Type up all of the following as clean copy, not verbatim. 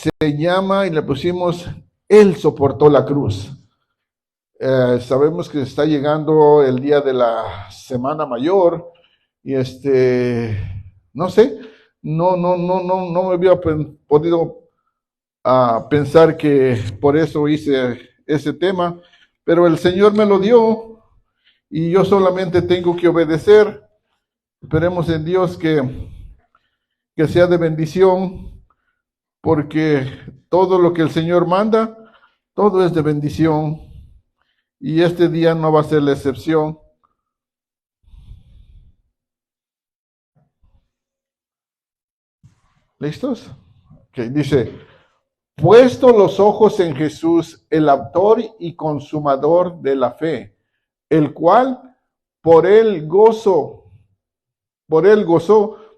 se llama y le pusimos Él soportó la cruz. Sabemos que está llegando el día de la Semana Mayor y no sé, no me había podido pensar que por eso hice ese tema, pero el Señor me lo dio y yo solamente tengo que obedecer. Esperemos en Dios que sea de bendición, porque todo lo que el Señor manda, todo es de bendición. Y este día no va a ser la excepción. ¿Listos? Ok, dice, puesto los ojos en Jesús, el autor y consumador de la fe, el cual por él gozó,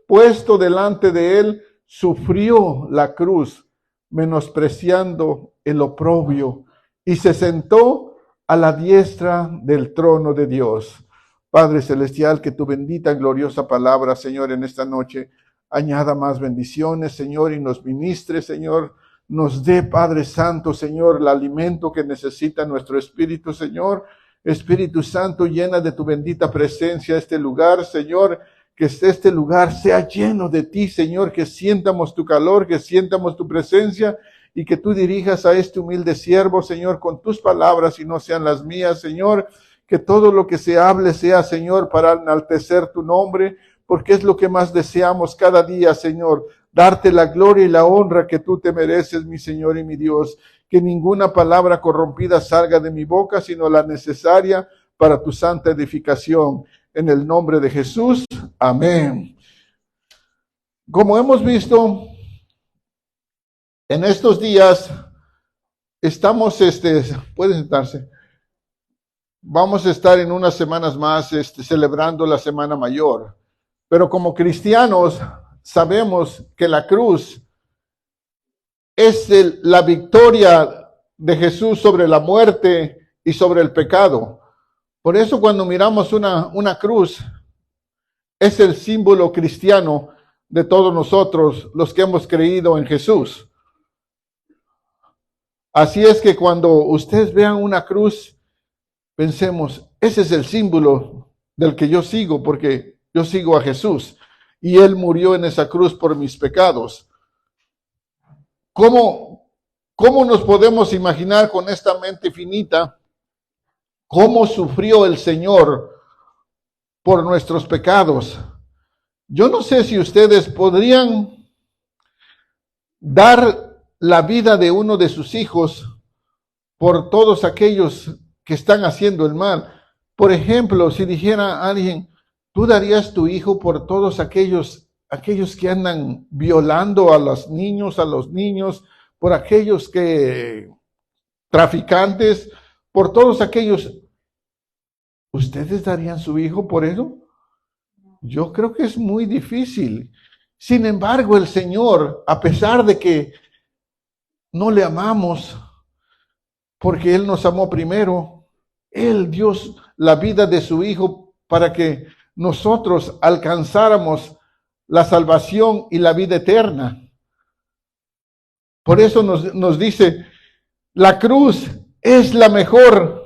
puesto delante de él, sufrió la cruz, menospreciando el oprobio, y se sentó a la diestra del trono de Dios. Padre Celestial, que tu bendita y gloriosa palabra, Señor, en esta noche añada más bendiciones, Señor, y nos ministre, Señor, nos dé, Padre Santo, Señor, el alimento que necesita nuestro espíritu, Señor. Espíritu Santo, llena de tu bendita presencia este lugar, Señor, que este lugar sea lleno de ti, Señor, que sientamos tu calor, que sientamos tu presencia y que tú dirijas a este humilde siervo, Señor, con tus palabras y no sean las mías, Señor, que todo lo que se hable sea, Señor, para enaltecer tu nombre, porque es lo que más deseamos cada día, Señor, darte la gloria y la honra que tú te mereces, mi Señor y mi Dios. Que ninguna palabra corrompida salga de mi boca, sino la necesaria para tu santa edificación. En el nombre de Jesús, amén. Como hemos visto, en estos días estamos, pueden sentarse, vamos a estar en unas semanas más celebrando la Semana Mayor. Pero como cristianos sabemos que la cruz es la victoria de Jesús sobre la muerte y sobre el pecado. Por eso cuando miramos una cruz, es el símbolo cristiano de todos nosotros, los que hemos creído en Jesús. Así es que cuando ustedes vean una cruz, pensemos, ese es el símbolo del que yo sigo, porque yo sigo a Jesús. Y Él murió en esa cruz por mis pecados. ¿Cómo nos podemos imaginar con esta mente finita cómo sufrió el Señor por nuestros pecados? Yo no sé si ustedes podrían dar la vida de uno de sus hijos por todos aquellos que están haciendo el mal. Por ejemplo, si dijera alguien, ¿tú darías tu hijo por todos aquellos que andan violando a los niños, por aquellos que traficantes, por todos aquellos? ¿Ustedes darían su hijo por eso? Yo creo que es muy difícil. Sin embargo, el Señor, a pesar de que no le amamos, porque Él nos amó primero, Él dio la vida de su Hijo para que nosotros alcanzáramos la salvación y la vida eterna. Por eso nos dice, la cruz es la mejor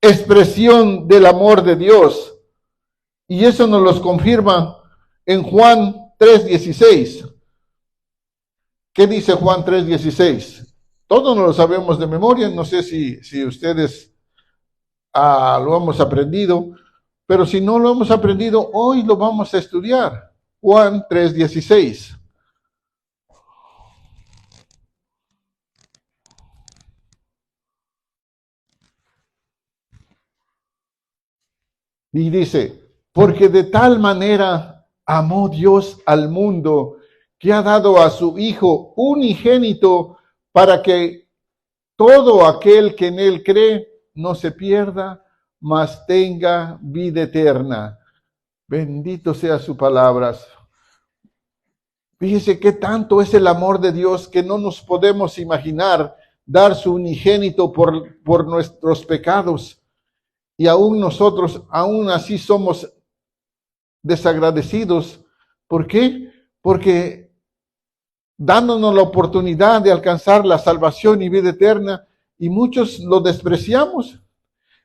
expresión del amor de Dios. Y eso nos lo confirma en Juan 3:16. ¿Qué dice Juan 3:16? Todos nos lo sabemos de memoria, no sé si ustedes lo hemos aprendido, pero si no lo hemos aprendido, hoy lo vamos a estudiar. Juan 3:16. Y dice, porque de tal manera amó Dios al mundo, que ha dado a su Hijo unigénito, para que todo aquel que en Él cree no se pierda, mas tenga vida eterna. Bendito sea su palabra. Fíjese qué tanto es el amor de Dios que no nos podemos imaginar dar su unigénito por nuestros pecados. Y aún nosotros, aún así somos desagradecidos. ¿Por qué? Porque dándonos la oportunidad de alcanzar la salvación y vida eterna, y muchos lo despreciamos.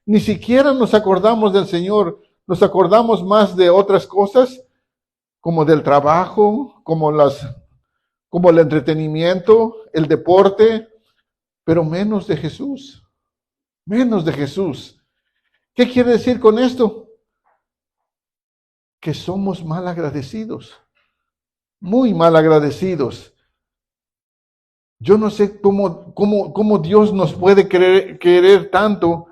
Ni siquiera nos acordamos del Señor, nos acordamos más de otras cosas, como del trabajo, como el entretenimiento, el deporte, pero menos de Jesús, menos de Jesús. ¿Qué quiere decir con esto? Que somos mal agradecidos, muy mal agradecidos. Yo no sé cómo Dios nos puede querer tanto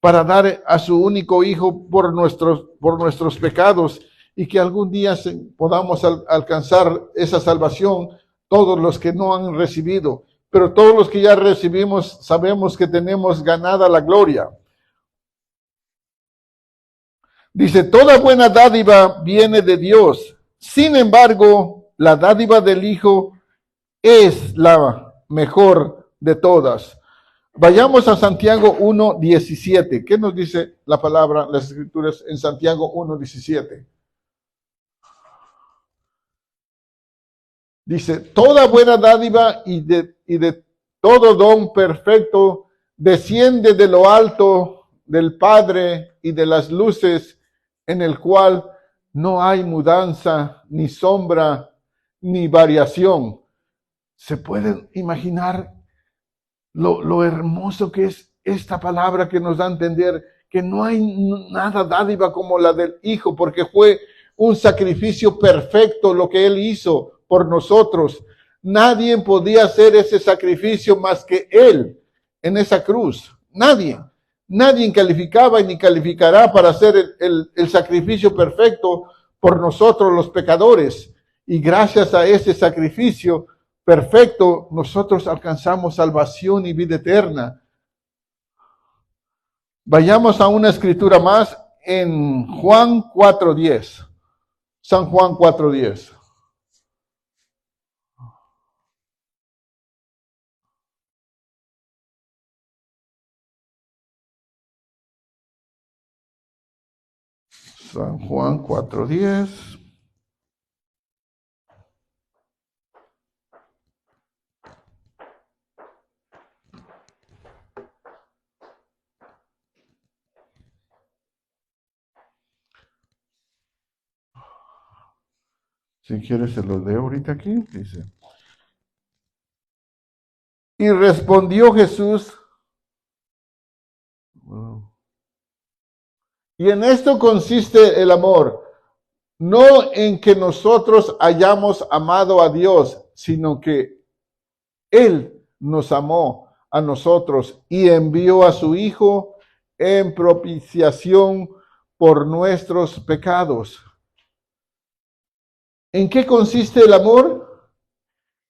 para dar a su único Hijo por nuestros pecados, y que algún día podamos alcanzar esa salvación, todos los que no han recibido. Pero todos los que ya recibimos sabemos que tenemos ganada la gloria. Dice, toda buena dádiva viene de Dios. Sin embargo, la dádiva del Hijo es la mejor de todas. Vayamos a Santiago 1:17. ¿Qué nos dice la palabra, las escrituras en Santiago 1:17? Dice, toda buena dádiva y de todo don perfecto desciende de lo alto del Padre y de las luces, en el cual no hay mudanza, ni sombra, ni variación. ¿Se pueden imaginar lo hermoso que es esta palabra que nos da a entender que no hay nada dádiva como la del Hijo, porque fue un sacrificio perfecto lo que Él hizo por nosotros? Nadie podía hacer ese sacrificio más que Él en esa cruz. Nadie calificaba y ni calificará para hacer el sacrificio perfecto por nosotros los pecadores. Y gracias a ese sacrificio perfecto, nosotros alcanzamos salvación y vida eterna. Vayamos a una escritura más en Juan 4:10. San Juan 4:10. San Juan 4:10. Si quieres se lo leo ahorita aquí. Dice, y respondió Jesús, y en esto consiste el amor, no en que nosotros hayamos amado a Dios, sino que Él nos amó a nosotros y envió a su Hijo en propiciación por nuestros pecados. ¿En qué consiste el amor?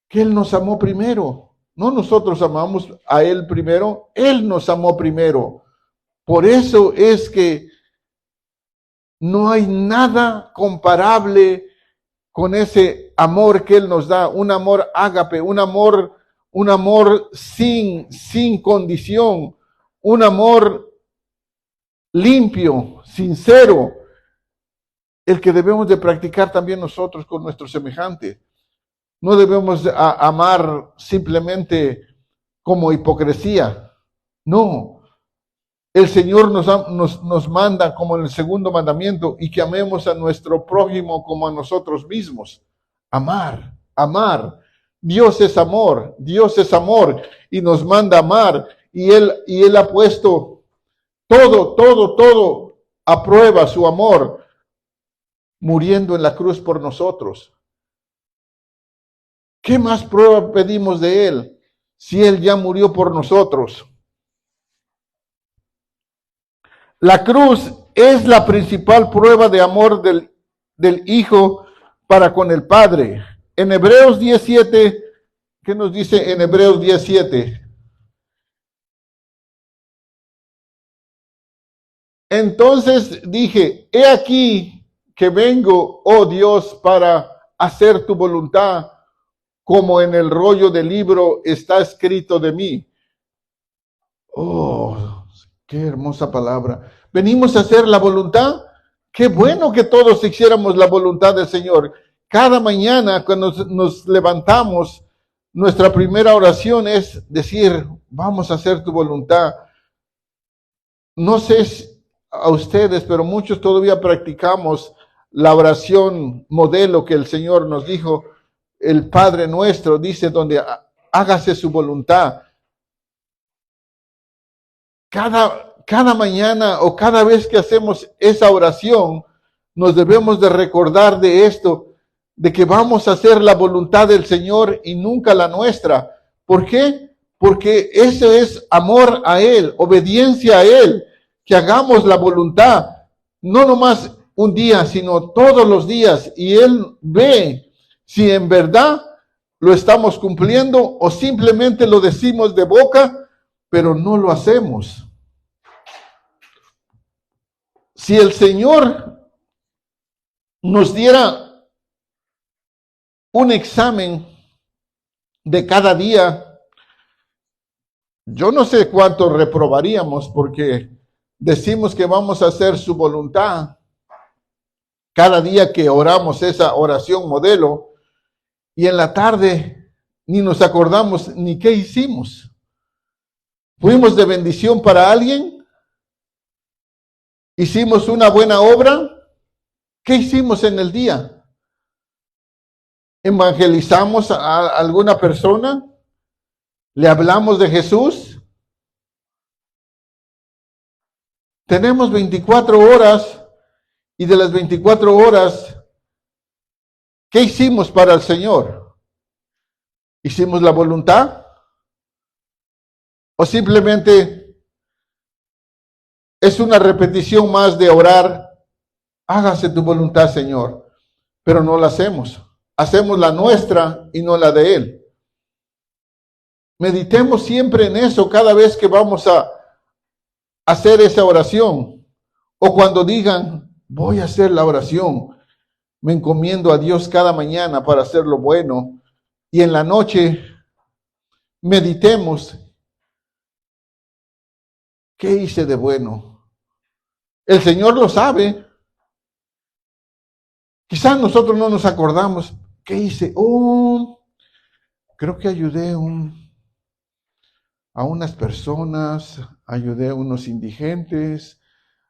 Que Él nos amó primero. No nosotros amamos a Él primero, Él nos amó primero. Por eso es que no hay nada comparable con ese amor que Él nos da, un amor ágape, un amor sin condición, un amor limpio, sincero, el que debemos de practicar también nosotros con nuestro semejante. No debemos amar simplemente como hipocresía. No. El Señor nos manda como en el segundo mandamiento, y que amemos a nuestro prójimo como a nosotros mismos. Amar, amar. Dios es amor y nos manda amar. Y Él ha puesto todo a prueba su amor, muriendo en la cruz por nosotros. ¿Qué más prueba pedimos de Él si Él ya murió por nosotros? La cruz es la principal prueba de amor del Hijo para con el Padre. En Hebreos 17, ¿qué nos dice en Hebreos 17? Entonces dije, he aquí que vengo, oh Dios, para hacer tu voluntad, como en el rollo del libro está escrito de mí. Oh, qué hermosa palabra. Venimos a hacer la voluntad. Qué bueno que todos hiciéramos la voluntad del Señor. cada mañana cuando nos levantamos, nuestra primera oración es decir, vamos a hacer tu voluntad. No sé a ustedes, pero muchos todavía practicamos la oración modelo que el Señor nos dijo, el Padre nuestro, dice, donde hágase su voluntad. Cada mañana o cada vez que hacemos esa oración, nos debemos de recordar de esto, de que vamos a hacer la voluntad del Señor y nunca la nuestra. ¿Por qué? Porque ese es amor a Él, obediencia a Él, que hagamos la voluntad, no nomás un día, sino todos los días, y Él ve si en verdad lo estamos cumpliendo o simplemente lo decimos de boca, pero no lo hacemos. Si el Señor nos diera un examen de cada día, yo no sé cuánto reprobaríamos porque decimos que vamos a hacer su voluntad cada día que oramos esa oración modelo y en la tarde ni nos acordamos ni qué hicimos. ¿Fuimos de bendición para alguien? ¿Hicimos una buena obra? ¿Qué hicimos en el día? ¿Evangelizamos a alguna persona? ¿Le hablamos de Jesús? Tenemos 24 horas y de las 24 horas, ¿qué hicimos para el Señor? ¿Hicimos la voluntad? ¿O simplemente es una repetición más de orar? Hágase tu voluntad, Señor. Pero no la hacemos. Hacemos la nuestra y no la de Él. Meditemos siempre en eso cada vez que vamos a hacer esa oración. O cuando digan, voy a hacer la oración. Me encomiendo a Dios cada mañana para hacer lo bueno. Y en la noche meditemos. ¿Qué hice de bueno? El Señor lo sabe. Quizás nosotros no nos acordamos. ¿Qué hice? Oh, creo que ayudé a unas personas, ayudé a unos indigentes,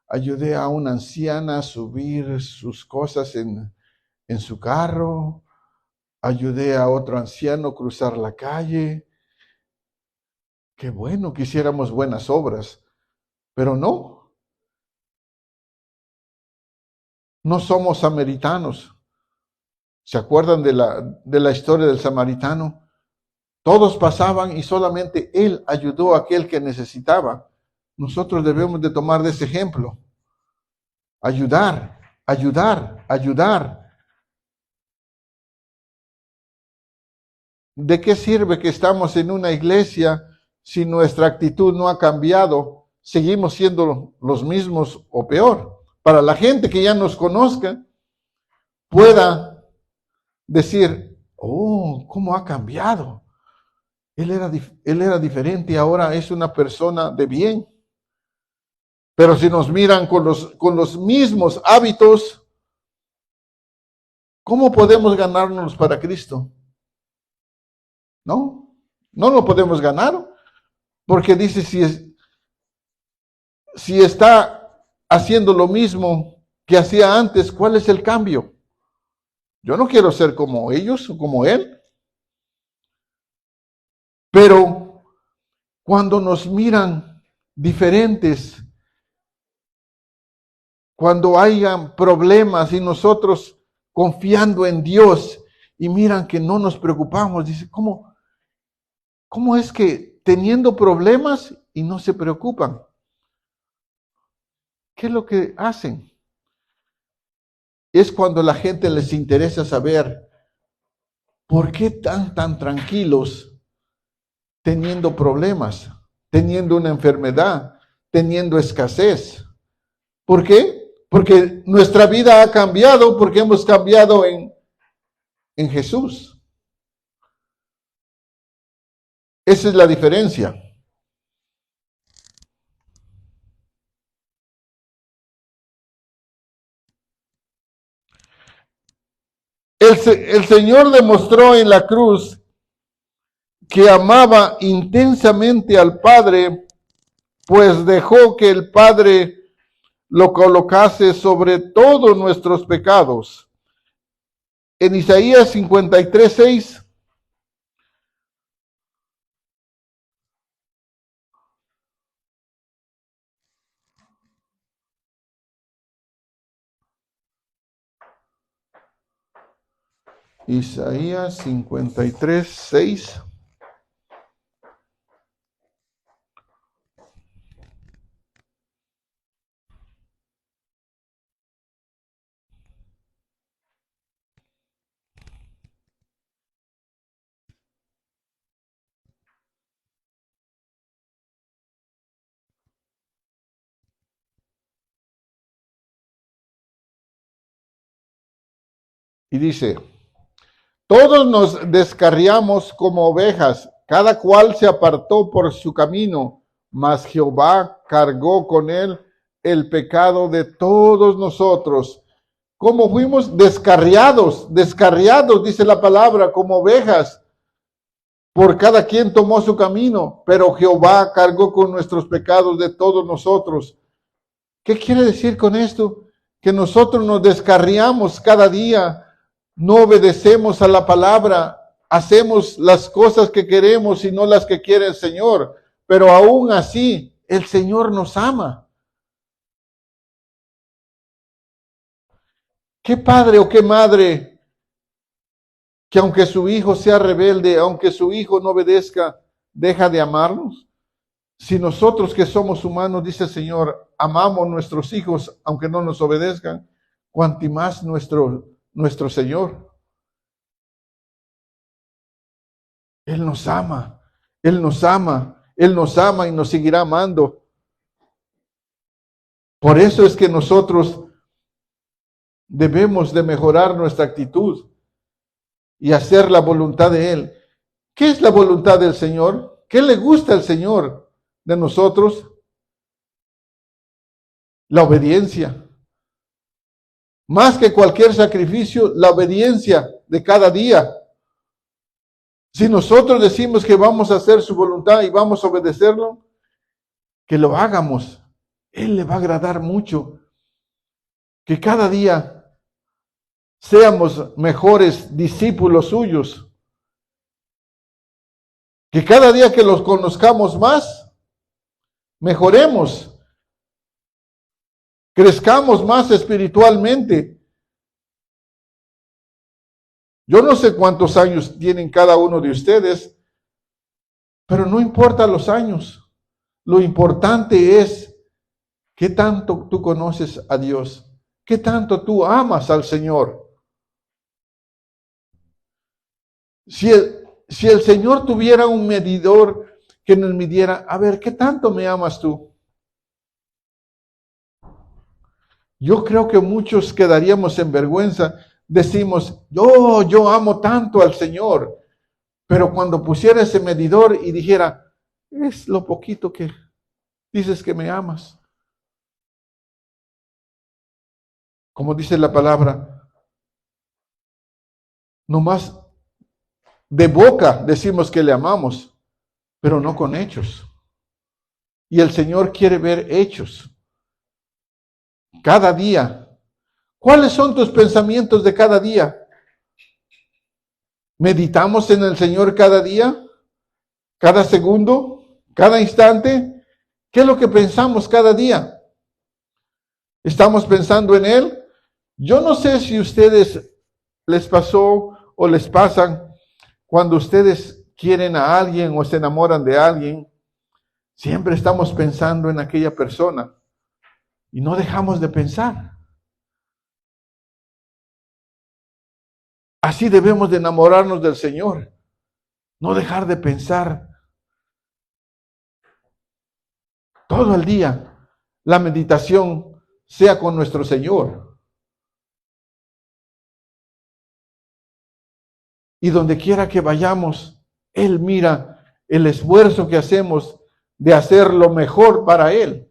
ayudé a una anciana a subir sus cosas en su carro, ayudé a otro anciano a cruzar la calle. Qué bueno que hiciéramos buenas obras, pero no somos samaritanos. ¿Se acuerdan de la historia del samaritano? Todos pasaban y solamente él ayudó a aquel que necesitaba. Nosotros debemos de tomar de ese ejemplo. Ayudar, ayudar, ayudar. ¿De qué sirve que estamos en una iglesia si nuestra actitud no ha cambiado? Seguimos siendo los mismos o peor. Para la gente que ya nos conozca, pueda decir, oh, ¿cómo ha cambiado? Él era diferente y ahora es una persona de bien. Pero si nos miran con los mismos hábitos, ¿cómo podemos ganarnos para Cristo? No lo podemos ganar, porque dice, si está haciendo lo mismo que hacía antes, ¿cuál es el cambio? Yo no quiero ser como ellos o como él, pero cuando nos miran diferentes, cuando hayan problemas y nosotros confiando en Dios y miran que no nos preocupamos, dice, ¿cómo es que teniendo problemas y no se preocupan? ¿Qué es lo que hacen? Es cuando a la gente les interesa saber por qué tan tranquilos teniendo problemas, teniendo una enfermedad, teniendo escasez. ¿Por qué? Porque nuestra vida ha cambiado, porque hemos cambiado en Jesús. Esa es la diferencia. El Señor demostró en la cruz que amaba intensamente al Padre, pues dejó que el Padre lo colocase sobre todos nuestros pecados. En Isaías 53:6. Isaías 53:6. Y dice, todos nos descarriamos como ovejas, cada cual se apartó por su camino, mas Jehová cargó con él el pecado de todos nosotros. Como fuimos descarriados, dice la palabra, como ovejas, por cada quien tomó su camino, pero Jehová cargó con nuestros pecados de todos nosotros. ¿Qué quiere decir con esto? Que nosotros nos descarriamos cada día, no obedecemos a la palabra, hacemos las cosas que queremos y no las que quiere el Señor, pero aún así el Señor nos ama. ¿Qué padre o qué madre que aunque su hijo sea rebelde, aunque su hijo no obedezca, deja de amarnos? Si nosotros que somos humanos, dice el Señor, amamos a nuestros hijos, aunque no nos obedezcan, cuanto más nuestro Señor. Él nos ama, Él nos ama, Él nos ama y nos seguirá amando. Por eso es que nosotros debemos de mejorar nuestra actitud y hacer la voluntad de Él. ¿Qué es la voluntad del Señor? ¿Qué le gusta al Señor de nosotros? La obediencia. Más que cualquier sacrificio, la obediencia de cada día. Si nosotros decimos que vamos a hacer su voluntad y vamos a obedecerlo, que lo hagamos. Él le va a agradar mucho. Que cada día seamos mejores discípulos suyos. Que cada día que los conozcamos más, mejoremos. Crezcamos más espiritualmente. Yo no sé cuántos años tienen cada uno de ustedes, pero no importa los años. Lo importante es qué tanto tú conoces a Dios, qué tanto tú amas al Señor. Si el Señor tuviera un medidor que nos midiera, a ver, ¿qué tanto me amas tú? Yo creo que muchos quedaríamos en vergüenza. Decimos, yo amo tanto al Señor. Pero cuando pusiera ese medidor y dijera, es lo poquito que dices que me amas. Como dice la palabra, nomás de boca decimos que le amamos, pero no con hechos. Y el Señor quiere ver hechos. Cada día. ¿Cuáles son tus pensamientos de cada día? ¿Meditamos en el Señor cada día? ¿Cada segundo? ¿Cada instante? ¿Qué es lo que pensamos cada día? ¿Estamos pensando en Él? Yo no sé si a ustedes les pasó o les pasan cuando ustedes quieren a alguien o se enamoran de alguien, siempre estamos pensando en aquella persona y no dejamos de pensar. Así debemos de enamorarnos del Señor, no dejar de pensar todo el día. La meditación sea con nuestro Señor. Y donde quiera que vayamos, Él mira el esfuerzo que hacemos de hacer lo mejor para Él.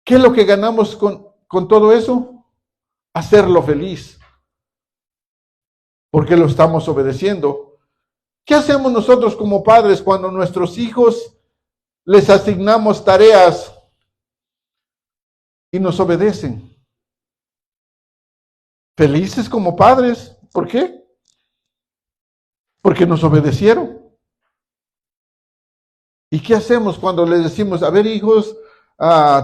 ¿Qué es lo que ganamos con todo eso? hacerlo feliz, porque lo estamos obedeciendo. ¿Qué hacemos nosotros como padres cuando a nuestros hijos les asignamos tareas y nos obedecen? Felices como padres. ¿Por qué? Porque nos obedecieron. ¿Y qué hacemos cuando les decimos, a ver, hijos,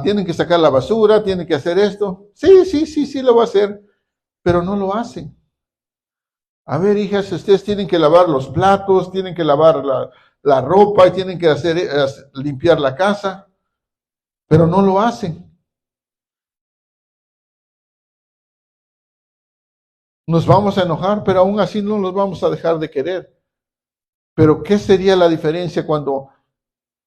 tienen que sacar la basura, tienen que hacer esto? Sí, lo va a hacer, pero no lo hacen. A ver, hijas, ustedes tienen que lavar los platos, tienen que lavar la ropa y tienen que limpiar la casa, pero no lo hacen. Nos vamos a enojar, pero aún así no los vamos a dejar de querer. Pero ¿qué sería la diferencia cuando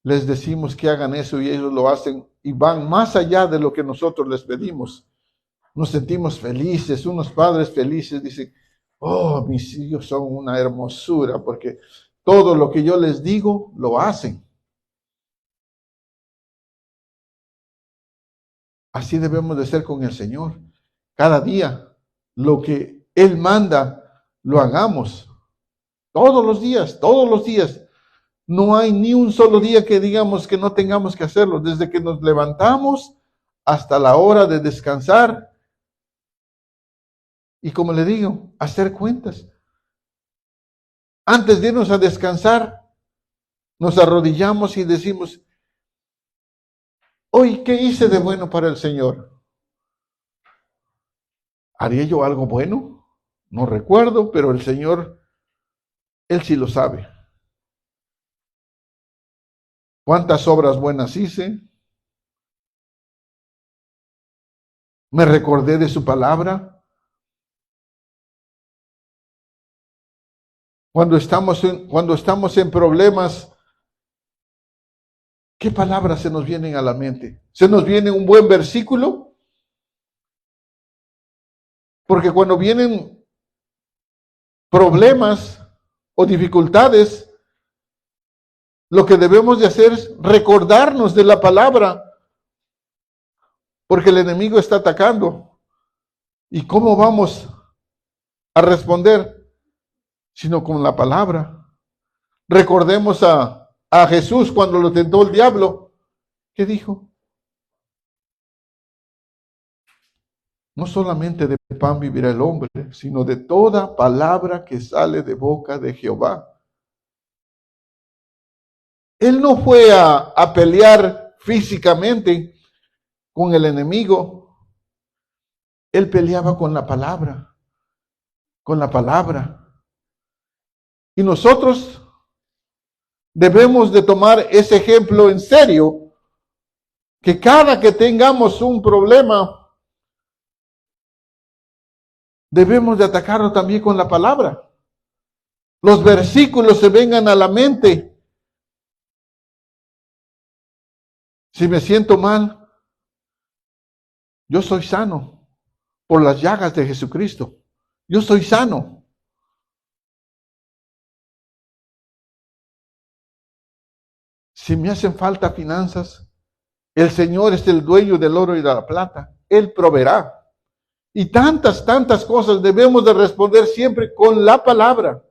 les decimos que hagan eso y ellos lo hacen y van más allá de lo que nosotros les pedimos? Nos sentimos felices, unos padres felices dicen, oh, mis hijos son una hermosura porque todo lo que yo les digo lo hacen. Así debemos de ser con el Señor. Cada día lo que Él manda, lo hagamos. Todos los días, todos los días. No hay ni un solo día que digamos que no tengamos que hacerlo. Desde que nos levantamos hasta la hora de descansar. Y como le digo, hacer cuentas. Antes de irnos a descansar, nos arrodillamos y decimos, hoy, ¿qué hice de bueno para el Señor? ¿Haría yo algo bueno? No recuerdo, pero el Señor, Él sí lo sabe. ¿Cuántas obras buenas hice? ¿Me recordé de su palabra? Cuando estamos en problemas, ¿qué palabras se nos vienen a la mente? ¿Se nos viene un buen versículo? Porque cuando vienen problemas o dificultades, lo que debemos de hacer es recordarnos de la palabra, porque el enemigo está atacando. ¿Y cómo vamos a responder? Sino con la palabra. Recordemos a Jesús cuando lo tentó el diablo. ¿Qué dijo? No solamente de pan vivirá el hombre, sino de toda palabra que sale de boca de Jehová. Él no fue a pelear físicamente con el enemigo. Él peleaba con la palabra, con la palabra. Y nosotros debemos de tomar ese ejemplo en serio, que cada que tengamos un problema, debemos de atacarlo también con la palabra. Los versículos se vengan a la mente. Si me siento mal, yo soy sano por las llagas de Jesucristo. Yo soy sano. Si me hacen falta finanzas, el Señor es el dueño del oro y de la plata. Él proveerá. Y tantas cosas debemos de responder siempre con la palabra.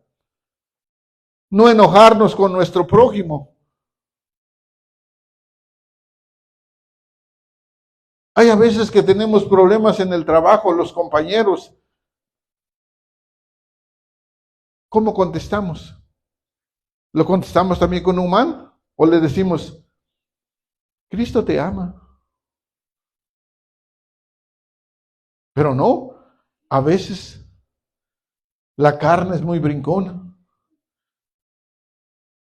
No enojarnos con nuestro prójimo. Hay a veces que tenemos problemas en el trabajo, los compañeros. ¿Cómo contestamos? ¿Lo contestamos también con un mal? ¿O le decimos, Cristo te ama? Pero no, a veces la carne es muy brincona.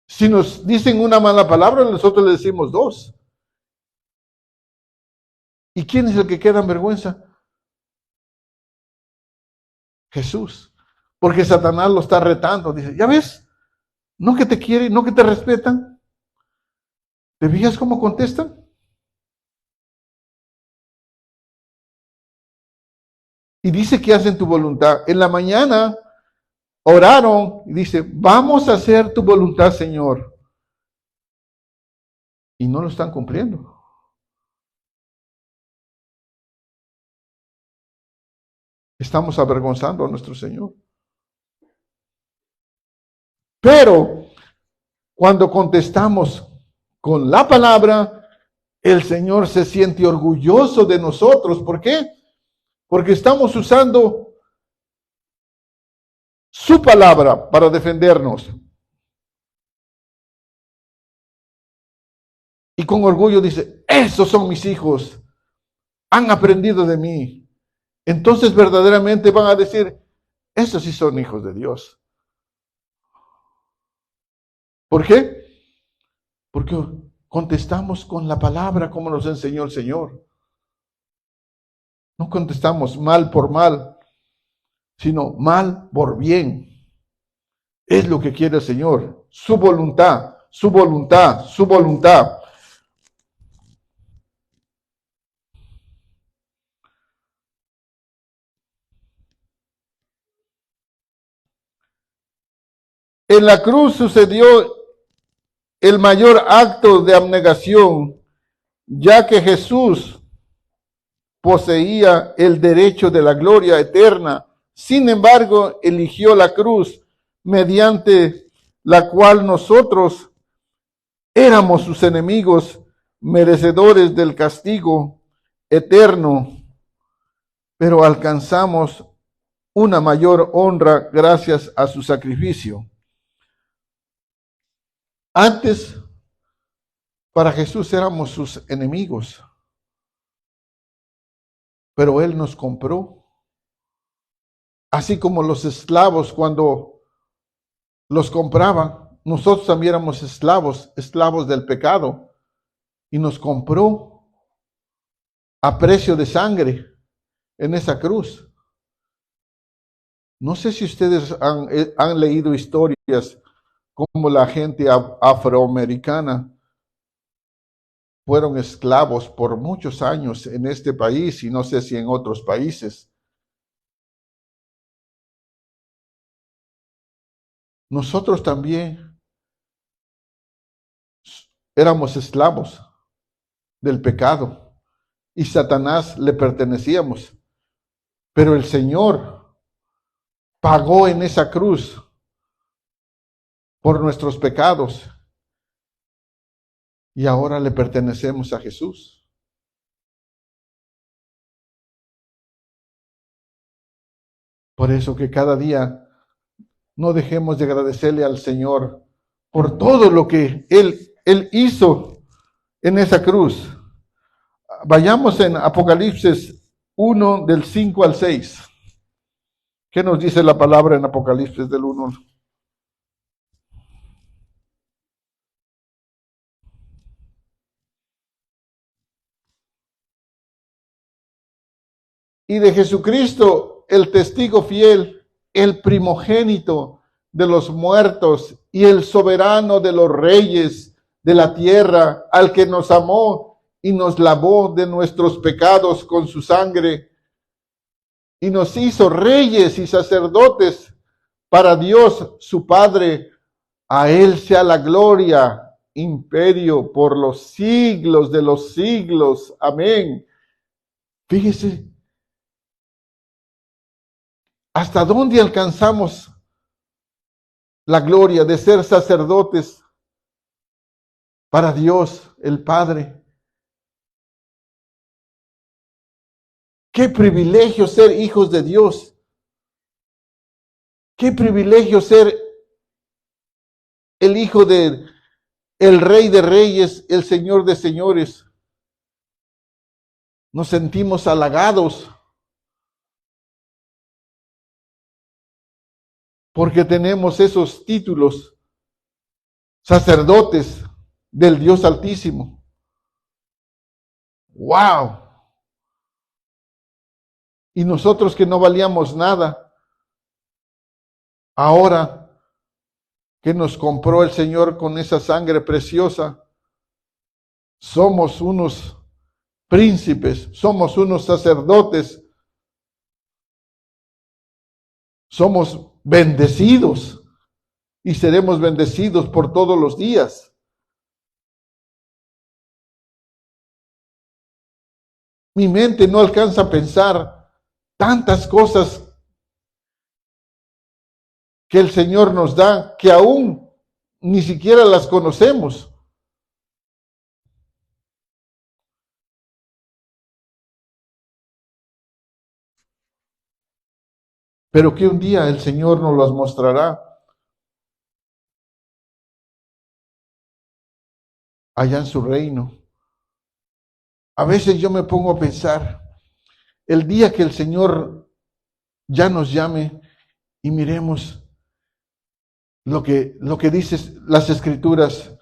Si nos dicen una mala palabra, nosotros le decimos dos. ¿Y quién es el que queda en vergüenza? Jesús. Porque Satanás lo está retando. Dice, ¿ya ves? No que te quieren, no que te respetan. ¿Te fijas cómo contestan? Y dice que hacen tu voluntad. En la mañana oraron y dice, vamos a hacer tu voluntad, Señor. Y no lo están cumpliendo. Estamos avergonzando a nuestro Señor. Pero cuando contestamos con la palabra, el Señor se siente orgulloso de nosotros. ¿Por qué? Porque estamos usando su palabra para defendernos. Y con orgullo dice, esos son mis hijos, han aprendido de mí. Entonces verdaderamente van a decir, esos sí son hijos de Dios. ¿Por qué? Porque contestamos con la palabra como nos enseñó el Señor. No contestamos mal por mal, sino mal por bien. Es lo que quiere el Señor. Su voluntad, su voluntad, su voluntad. En la cruz sucedió el mayor acto de abnegación, ya que Jesús poseía el derecho de la gloria eterna. Sin embargo, eligió la cruz mediante la cual nosotros éramos sus enemigos, merecedores del castigo eterno, pero alcanzamos una mayor honra gracias a su sacrificio. Antes, para Jesús éramos sus enemigos, pero Él nos compró. Así como los esclavos cuando los compraban, nosotros también éramos esclavos, esclavos del pecado, y nos compró a precio de sangre en esa cruz. No sé si ustedes han leído historias como la gente afroamericana fueron esclavos por muchos años en este país y no sé si en otros países. Nosotros también éramos esclavos del pecado y Satanás le pertenecíamos. Pero el Señor pagó en esa cruz por nuestros pecados y ahora le pertenecemos a Jesús. Por eso que cada día no dejemos de agradecerle al Señor por todo lo que Él hizo en esa cruz. Vayamos en Apocalipsis 1 del 5 al 6. ¿Qué nos dice la palabra en Apocalipsis del 1? Y de Jesucristo, el testigo fiel, el primogénito de los muertos y el soberano de los reyes de la tierra, al que nos amó y nos lavó de nuestros pecados con su sangre y nos hizo reyes y sacerdotes para Dios su Padre. A Él sea la gloria, imperio por los siglos de los siglos. Amén. Fíjese, ¿hasta dónde alcanzamos la gloria de ser sacerdotes para Dios el Padre? Qué privilegio ser hijos de Dios. Qué privilegio ser el hijo de el Rey de Reyes, el Señor de Señores. Nos sentimos halagados porque tenemos esos títulos, sacerdotes del Dios Altísimo. ¡Wow! Y nosotros que no valíamos nada, ahora que nos compró el Señor con esa sangre preciosa, somos unos príncipes, somos unos sacerdotes, somos bendecidos y seremos bendecidos por todos los días. Mi mente no alcanza a pensar tantas cosas que el Señor nos da que aún ni siquiera las conocemos. Pero que un día el Señor nos las mostrará allá en su reino. A veces yo me pongo a pensar, el día que el Señor ya nos llame y miremos lo que dice las Escrituras,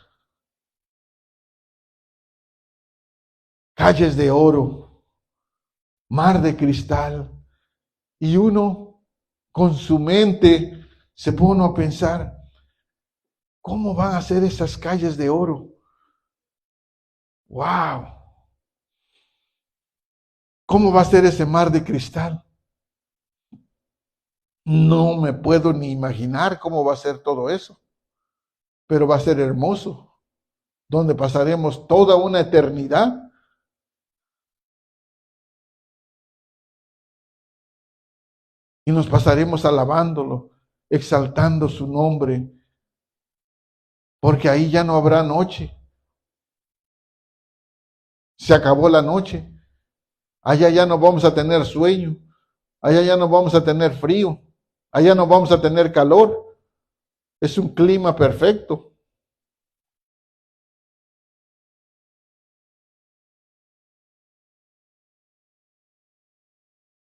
calles de oro, mar de cristal, y uno con su mente se pone a pensar, ¿cómo van a ser esas calles de oro? ¡Wow! ¿Cómo va a ser ese mar de cristal? No me puedo ni imaginar cómo va a ser todo eso, pero va a ser hermoso, donde pasaremos toda una eternidad. Y nos pasaremos alabándolo, exaltando su nombre, porque ahí ya no habrá noche. Se acabó la noche. Allá ya no vamos a tener sueño. Allá ya no vamos a tener frío. Allá no vamos a tener calor. Es un clima perfecto.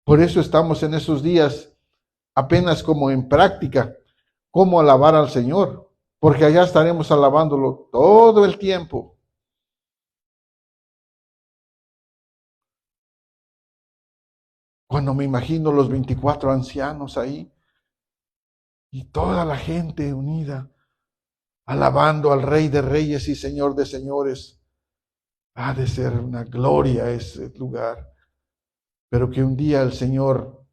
Por eso estamos en esos días apenas como en práctica, cómo alabar al Señor, porque allá estaremos alabándolo todo el tiempo. Cuando me imagino los 24 ancianos ahí y toda la gente unida, alabando al Rey de Reyes y Señor de Señores, ha de ser una gloria ese lugar. Pero que un día el Señor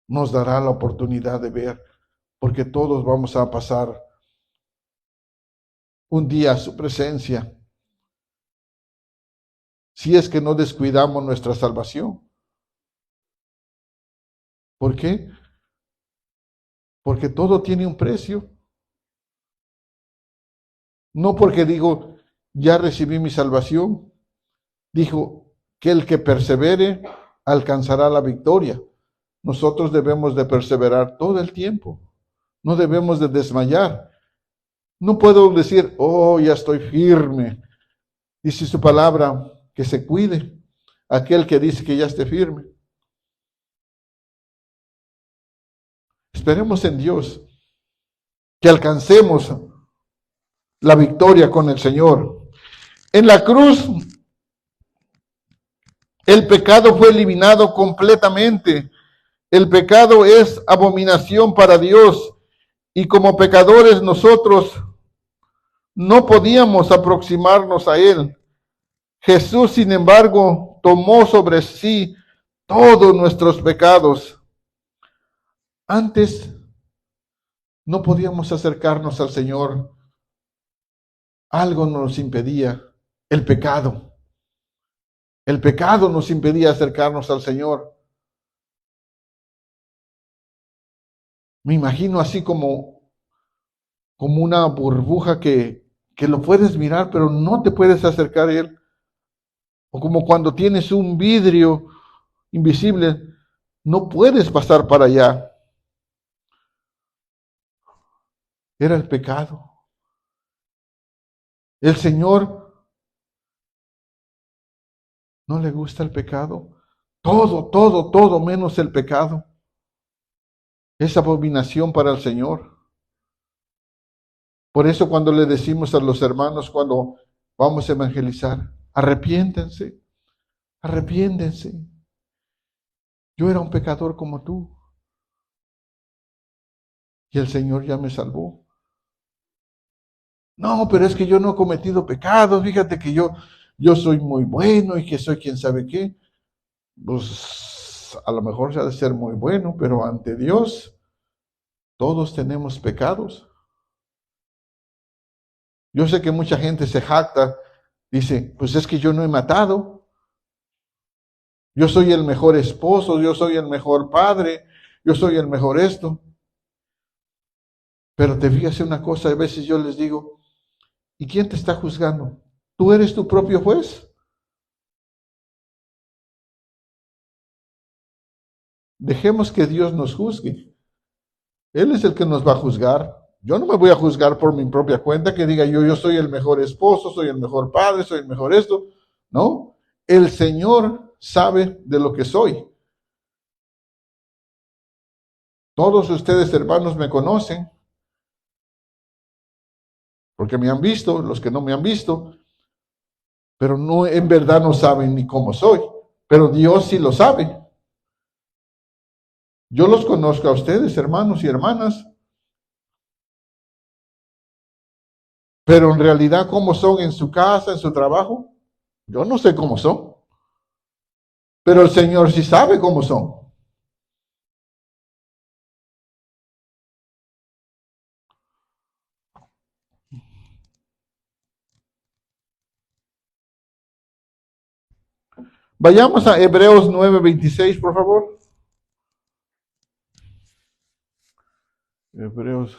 nos dará la oportunidad de ver, porque todos vamos a pasar un día a su presencia, si es que no descuidamos nuestra salvación. ¿Por qué? Porque todo tiene un precio. No porque digo, ya recibí mi salvación. Dijo que el que persevere alcanzará la victoria. Nosotros debemos de perseverar todo el tiempo. No debemos de desmayar. No puedo decir, oh, ya estoy firme. Dice su palabra, que se cuide aquel que dice que ya esté firme. Esperemos en Dios que alcancemos la victoria con el Señor. En la cruz, el pecado fue eliminado completamente. El pecado es abominación para Dios y como pecadores nosotros no podíamos aproximarnos a Él. Jesús, sin embargo, tomó sobre sí todos nuestros pecados. Antes no podíamos acercarnos al Señor. Algo nos impedía, el pecado. El pecado nos impedía acercarnos al Señor. Me imagino así como una burbuja que lo puedes mirar, pero no te puedes acercar a Él. O como cuando tienes un vidrio invisible, no puedes pasar para allá. Era el pecado. El Señor no le gusta el pecado. Todo menos el pecado. Es abominación para el Señor. Por eso cuando le decimos a los hermanos, cuando vamos a evangelizar, arrepiéntense, arrepiéntense. Yo era un pecador como tú y el Señor ya me salvó. No, pero es que yo no he cometido pecados, fíjate que yo soy muy bueno y que soy quien sabe qué. Pues a lo mejor se ha de ser muy bueno, pero ante Dios todos tenemos pecados. Yo sé que mucha gente se jacta, dice, pues es que yo no he matado. Yo soy el mejor esposo, yo soy el mejor padre, yo soy el mejor esto. Pero te fijas en una cosa, a veces yo les digo, ¿y quién te está juzgando? ¿Tú eres tu propio juez? Dejemos que Dios nos juzgue. Él es el que nos va a juzgar. Yo no me voy a juzgar por mi propia cuenta, que diga yo soy el mejor esposo, soy el mejor padre, soy el mejor esto. No, el Señor sabe de lo que soy. Todos ustedes, hermanos, me conocen, porque me han visto, los que no me han visto, pero no, en verdad no saben ni cómo soy. Pero Dios sí lo sabe. Yo los conozco a ustedes, hermanos y hermanas, pero en realidad cómo son en su casa, en su trabajo, yo no sé cómo son, pero el Señor sí sabe cómo son. Vayamos a Hebreos 9:26, por favor. Hebreos.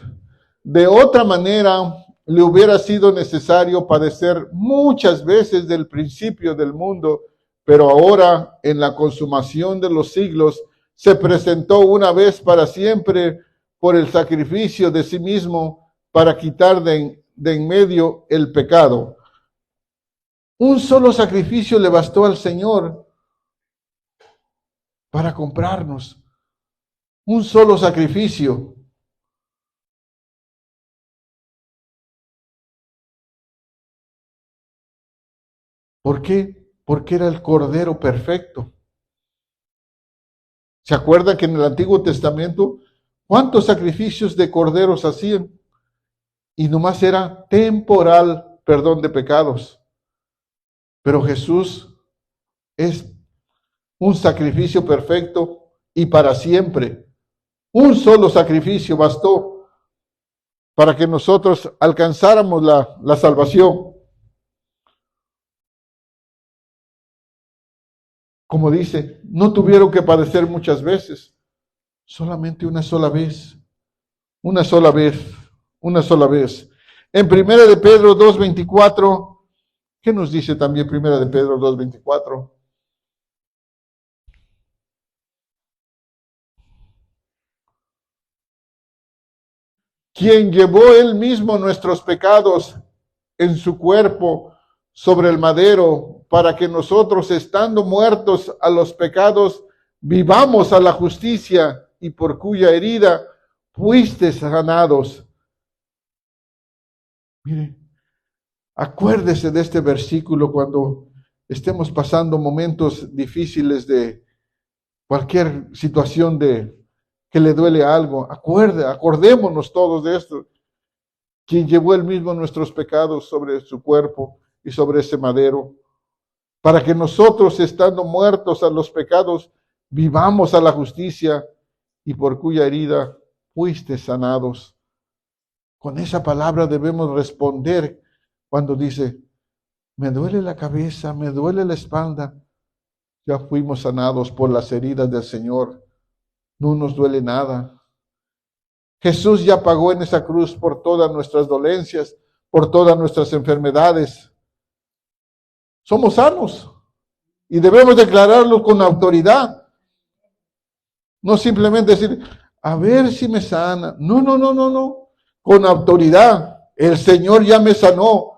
De otra manera, le hubiera sido necesario padecer muchas veces del principio del mundo, pero ahora, en la consumación de los siglos, se presentó una vez para siempre por el sacrificio de sí mismo para quitar de en medio el pecado. Un solo sacrificio le bastó al Señor para comprarnos. Un solo sacrificio. ¿Por qué? Porque era el Cordero perfecto. ¿Se acuerdan que en el Antiguo Testamento cuántos sacrificios de corderos hacían? Y nomás era temporal perdón de pecados. Pero Jesús es un sacrificio perfecto y para siempre. Un solo sacrificio bastó para que nosotros alcanzáramos la salvación. Como dice, no tuvieron que padecer muchas veces, solamente una sola vez, una sola vez, una sola vez. En Primera de Pedro 2:24, ¿qué nos dice también Primera de Pedro 2:24? Quien llevó él mismo nuestros pecados en su cuerpo sobre el madero, para que nosotros, estando muertos a los pecados, vivamos a la justicia, y por cuya herida fuiste sanados. Mire, acuérdese de este versículo cuando estemos pasando momentos difíciles de cualquier situación de que le duele algo. Acordémonos todos de esto. Quien llevó él mismo nuestros pecados sobre su cuerpo y sobre ese madero, para que nosotros, estando muertos a los pecados, vivamos a la justicia, y por cuya herida fuiste sanados. Con esa palabra debemos responder cuando dice, me duele la cabeza, me duele la espalda. Ya fuimos sanados por las heridas del Señor. No nos duele nada. Jesús ya pagó en esa cruz por todas nuestras dolencias, por todas nuestras enfermedades. Somos sanos y debemos declararlo con autoridad. No simplemente decir, a ver si me sana. No, no, no, no, no. Con autoridad. El Señor ya me sanó.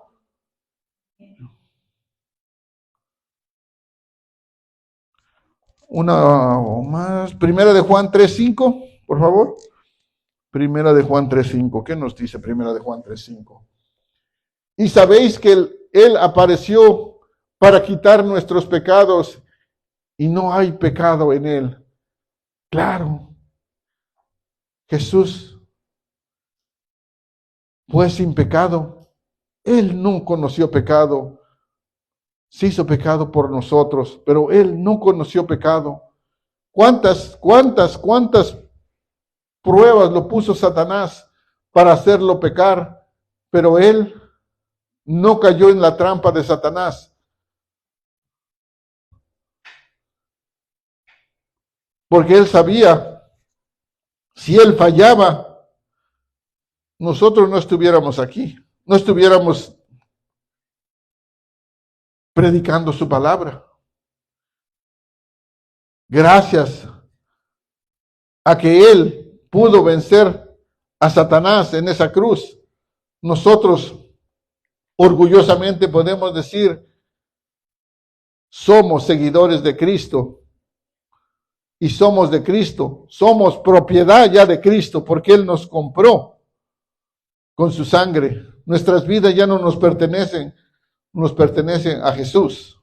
Una más. Primera de Juan 3:5, por favor. Primera de Juan 3:5. ¿Qué nos dice Primera de Juan 3:5? Y sabéis que él apareció para quitar nuestros pecados y no hay pecado en él. Claro, Jesús fue sin pecado. Él no conoció pecado. Se hizo pecado por nosotros, pero él no conoció pecado. ¿Cuántas pruebas lo puso Satanás para hacerlo pecar? Pero él no cayó en la trampa de Satanás. porque él sabía, si él fallaba, nosotros no estuviéramos aquí, no estuviéramos predicando su palabra. Gracias a que él pudo vencer a Satanás en esa cruz, nosotros orgullosamente podemos decir, somos seguidores de Cristo y somos de Cristo, somos propiedad ya de Cristo porque Él nos compró con su sangre. Nuestras vidas ya no nos pertenecen a Jesús.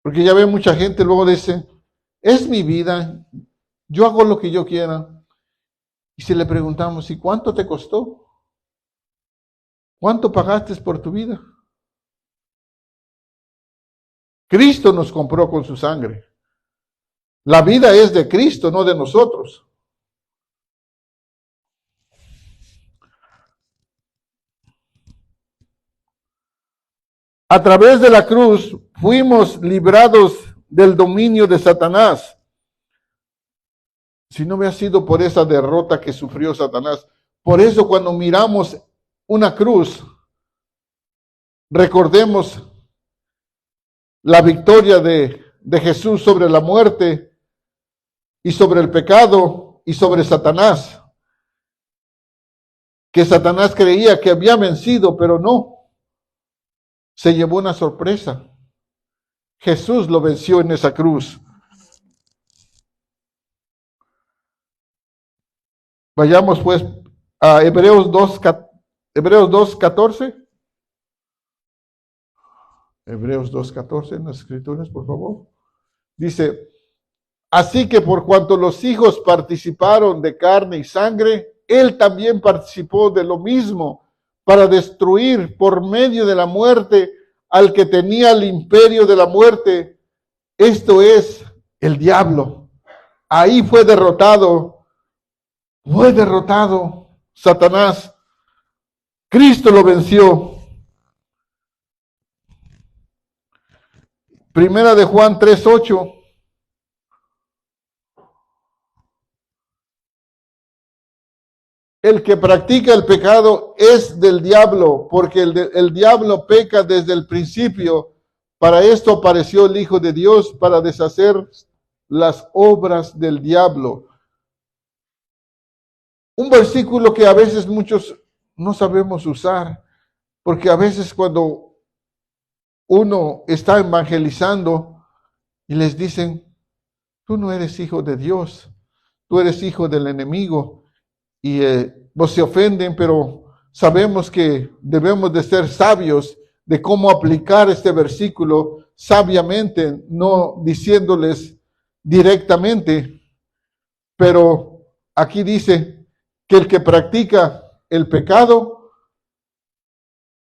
Porque ya ve mucha gente luego dice, es mi vida, yo hago lo que yo quiera. Y si le preguntamos, ¿y cuánto te costó? ¿Cuánto pagaste por tu vida? Cristo nos compró con su sangre. La vida es de Cristo, no de nosotros. A través de la cruz fuimos librados del dominio de Satanás. Si no hubiera sido por esa derrota que sufrió Satanás. Por eso cuando miramos una cruz, recordemos la victoria de Jesús sobre la muerte y sobre el pecado y sobre Satanás. Que Satanás creía que había vencido, pero no. Se llevó una sorpresa. Jesús lo venció en esa cruz. Vayamos pues a Hebreos 2:14. Hebreos 2:14 en las escrituras, por favor. Dice, así que por cuanto los hijos participaron de carne y sangre, él también participó de lo mismo para destruir por medio de la muerte al que tenía el imperio de la muerte, esto es el diablo. Ahí fue derrotado Satanás. Cristo lo venció. Primera de Juan 3:8. El que practica el pecado es del diablo, porque el diablo peca desde el principio. Para esto apareció el Hijo de Dios, para deshacer las obras del diablo. Un versículo que a veces muchos no sabemos usar, porque a veces cuando uno está evangelizando y les dicen, tú no eres hijo de Dios, tú eres hijo del enemigo, y pues se ofenden, pero sabemos que debemos de ser sabios de cómo aplicar este versículo sabiamente, no diciéndoles directamente, pero aquí dice que el que practica el pecado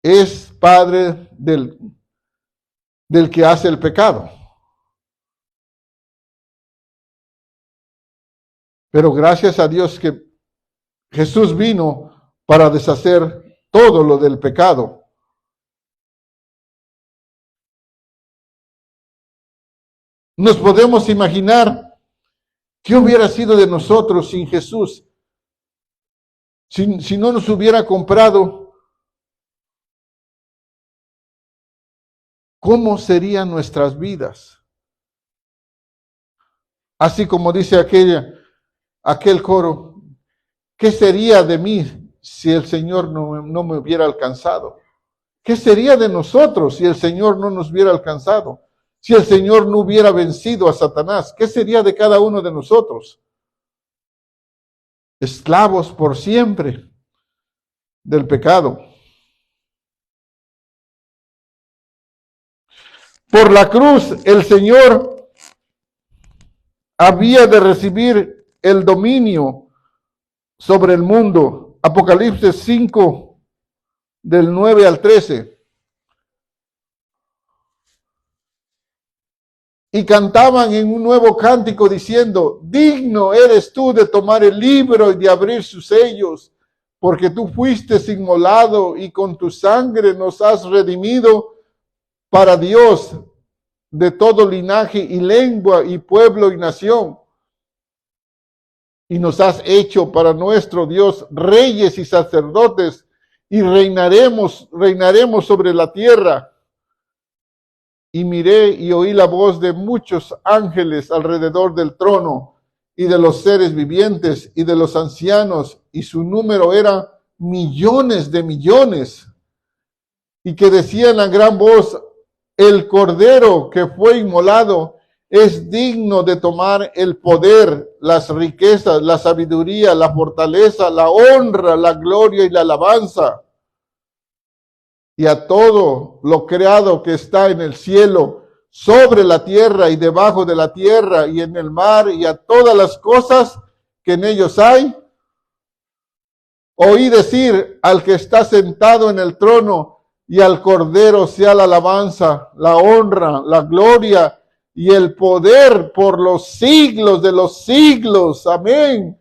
es padre del que hace el pecado. Pero gracias a Dios que Jesús vino para deshacer todo lo del pecado. Nos podemos imaginar qué hubiera sido de nosotros sin Jesús, si no nos hubiera comprado. ¿Cómo serían nuestras vidas? Así como dice aquel coro, ¿qué sería de mí si el Señor no me hubiera alcanzado? ¿Qué sería de nosotros si el Señor no nos hubiera alcanzado? Si el Señor no hubiera vencido a Satanás, ¿qué sería de cada uno de nosotros? Esclavos por siempre del pecado. Por la cruz el Señor había de recibir el dominio sobre el mundo. Apocalipsis 5, del 9 al 13. Y cantaban en un nuevo cántico diciendo, digno eres tú de tomar el libro y de abrir sus sellos, porque tú fuiste inmolado y con tu sangre nos has redimido para Dios de todo linaje y lengua y pueblo y nación. Y nos has hecho para nuestro Dios reyes y sacerdotes, y reinaremos sobre la tierra. Y miré y oí la voz de muchos ángeles alrededor del trono, y de los seres vivientes, y de los ancianos, y su número era millones de millones, y que decían a gran voz: el Cordero que fue inmolado es digno de tomar el poder, las riquezas, la sabiduría, la fortaleza, la honra, la gloria y la alabanza. Y a todo lo creado que está en el cielo, sobre la tierra y debajo de la tierra y en el mar, y a todas las cosas que en ellos hay, oí decir al que está sentado en el trono y al Cordero sea la alabanza, la honra, la gloria y el poder por los siglos de los siglos. Amén.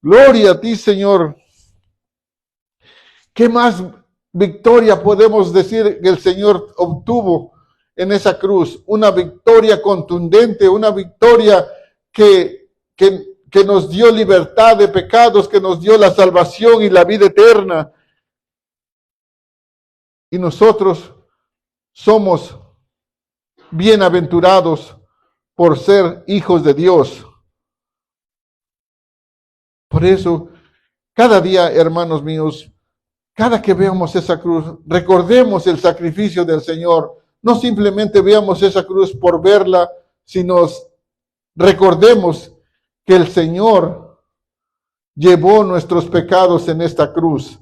Gloria a ti, Señor. ¿Qué más victoria podemos decir que el Señor obtuvo en esa cruz? Una victoria contundente, una victoria que nos dio libertad de pecados, que nos dio la salvación y la vida eterna. Y nosotros somos bienaventurados por ser hijos de Dios. Por eso, cada día, hermanos míos, cada que veamos esa cruz, recordemos el sacrificio del Señor. No simplemente veamos esa cruz por verla, sino recordemos que el Señor llevó nuestros pecados en esta cruz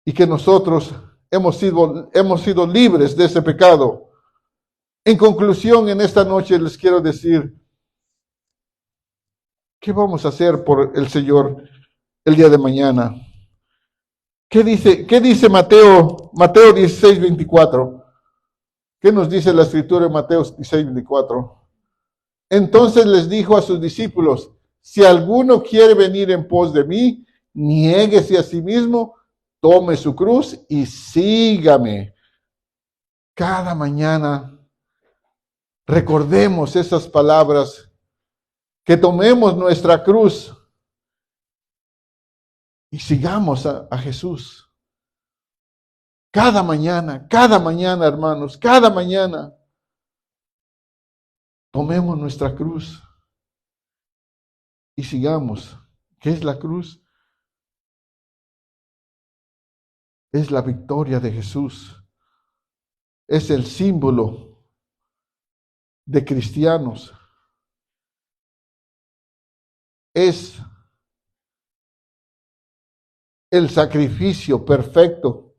y que nosotros hemos sido libres de ese pecado. En conclusión, en esta noche les quiero decir, ¿qué vamos a hacer por el Señor el día de mañana? ¿Qué dice Mateo 16, 24? ¿Qué nos dice la escritura en Mateo 16, 24? Entonces les dijo a sus discípulos: si alguno quiere venir en pos de mí, niéguese a sí mismo, tome su cruz y sígame. Cada mañana recordemos esas palabras, que tomemos nuestra cruz y sigamos a Jesús. Cada mañana, hermanos, cada mañana, tomemos nuestra cruz y sigamos. ¿Qué es la cruz? Es la victoria de Jesús. Es el símbolo de cristianos. Es el sacrificio perfecto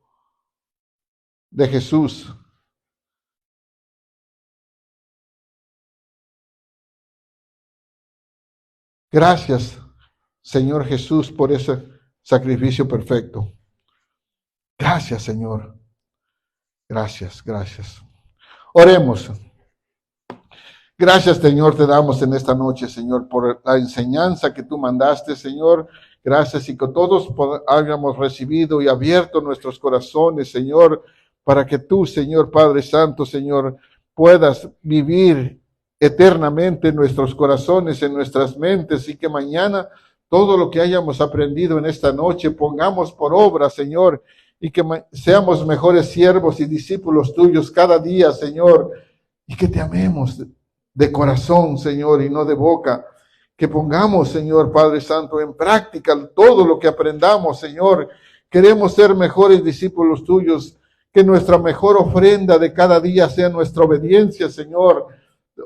de Jesús. Gracias, Señor Jesús, por ese sacrificio perfecto. Gracias, Señor. Gracias. Oremos. Gracias, Señor, te damos en esta noche, Señor, por la enseñanza que tú mandaste, Señor. Gracias, y que todos hayamos recibido y abierto nuestros corazones, Señor, para que tú, Señor Padre Santo, Señor, puedas vivir eternamente en nuestros corazones, en nuestras mentes, y que mañana todo lo que hayamos aprendido en esta noche pongamos por obra, Señor, y que seamos mejores siervos y discípulos tuyos cada día, Señor, y que te amemos de corazón, Señor, y no de boca. Que pongamos, Señor Padre Santo, en práctica todo lo que aprendamos, Señor. Queremos ser mejores discípulos tuyos. Que nuestra mejor ofrenda de cada día sea nuestra obediencia, Señor.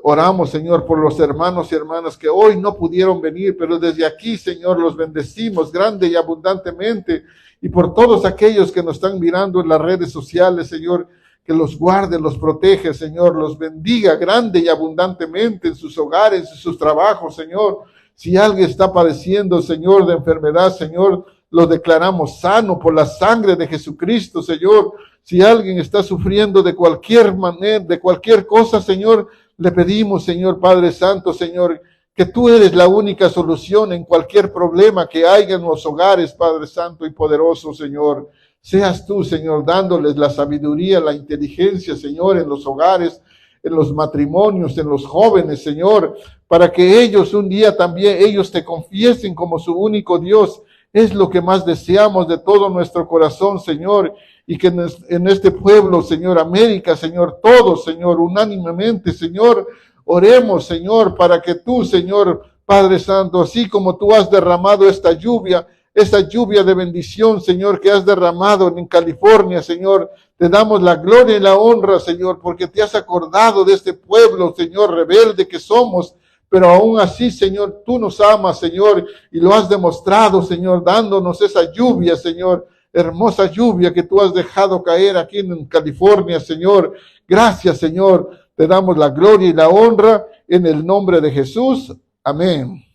Oramos, Señor, por los hermanos y hermanas que hoy no pudieron venir, pero desde aquí, Señor, los bendecimos grande y abundantemente. Y por todos aquellos que nos están mirando en las redes sociales, Señor, que los guarde, los protege, Señor, los bendiga grande y abundantemente en sus hogares, en sus trabajos, Señor. Si alguien está padeciendo, Señor, de enfermedad, Señor, lo declaramos sano por la sangre de Jesucristo, Señor. Si alguien está sufriendo de cualquier manera, de cualquier cosa, Señor, le pedimos, Señor Padre Santo, Señor, que tú eres la única solución en cualquier problema que haya en los hogares, Padre Santo y poderoso, Señor. Seas tú, Señor, dándoles la sabiduría, la inteligencia, Señor, en los hogares, en los matrimonios, en los jóvenes, Señor, para que ellos un día también, ellos te confiesen como su único Dios. Es lo que más deseamos de todo nuestro corazón, Señor, y que en este pueblo, Señor, América, Señor, todos, Señor, unánimemente, Señor, oremos, Señor, para que tú, Señor, Padre Santo, así como tú has derramado esta lluvia de bendición, Señor, que has derramado en California, Señor, te damos la gloria y la honra, Señor, porque te has acordado de este pueblo, Señor, rebelde que somos, pero aún así, Señor, tú nos amas, Señor, y lo has demostrado, Señor, dándonos esa lluvia, Señor, hermosa lluvia que tú has dejado caer aquí en California, Señor. Gracias, Señor. Te damos la gloria y la honra en el nombre de Jesús. Amén.